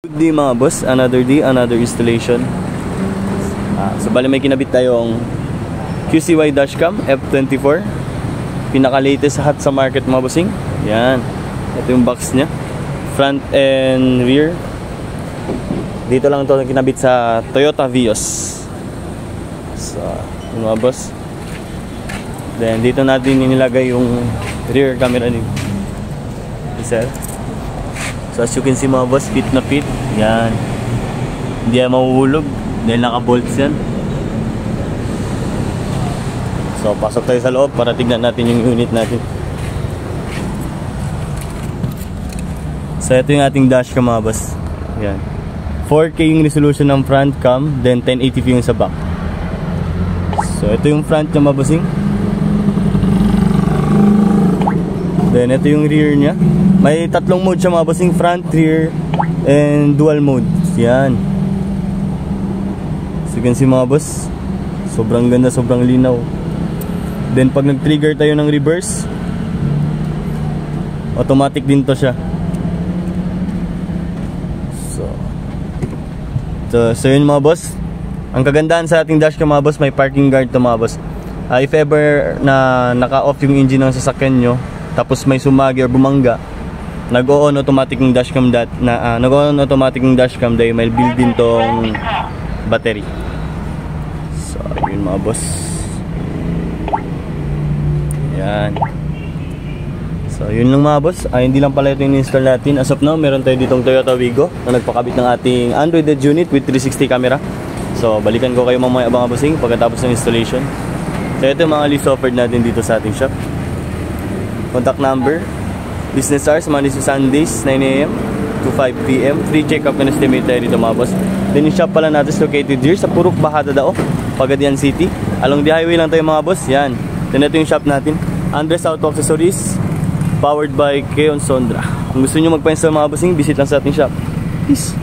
Good day mga boss, another day, another installation. So bali may kinabit tayong QCY dashcam F24. Pinaka latest hot sa market mga bossing. Yan. Ito yung box nya, front and rear. Dito lang ito kinabit sa Toyota Vios. So yung mga boss. Then dito natin inilagay yung rear camera ni sir. So as you can see mga boss, fit na fit. Yan. Hindi yan mahuhulog dahil naka-bolts yan. So pasok tayo sa loob para tignan natin yung unit natin. So ito yung ating dashcam mga boss. Yan. 4K yung resolution ng front cam, then 1080p yung sa back. So ito yung front niya mga bossing. Then ito yung rear niya. May tatlong mode siya mga bossing, front, rear, and dual mode. Yan. So you can see mga boss, sobrang ganda, sobrang linaw. Then pag nag-trigger tayo ng reverse, automatic din to siya. So yun mga boss. Ang kagandahan sa ating dashcam mga boss, may parking guard to mga boss. If ever na naka-off yung engine ng sasakyan nyo, tapos may sumagi or bumangga, nag-on automatic yung dashcam nag-on automatic yung dashcam dahil may built-in tong battery. So yun mga boss. Yan. So yun lang mga boss. Hindi lang pala ito yung install natin. As of now, meron tayo ditong Toyota Wigo na nagpakabit ng ating Android unit with 360 camera. So balikan ko kayo mamaya mga bossing pagkatapos ng installation. So ito yung mga list offered natin dito sa ating shop. Contact number, business hours, Mondays to Sundays, 9 AM to 5 PM. Free check-up and estimate tayo dito mga boss. Then yung shop pala natin is located here sa Purok Bahata Dao, Pagadian City. Along the highway lang tayo mga boss. Yan. Then ito yung shop natin, Andres Auto Accessories, powered by Keon Sondra. Kung gusto nyo magpa-install mga bossing, visit lang sa ating shop. Peace!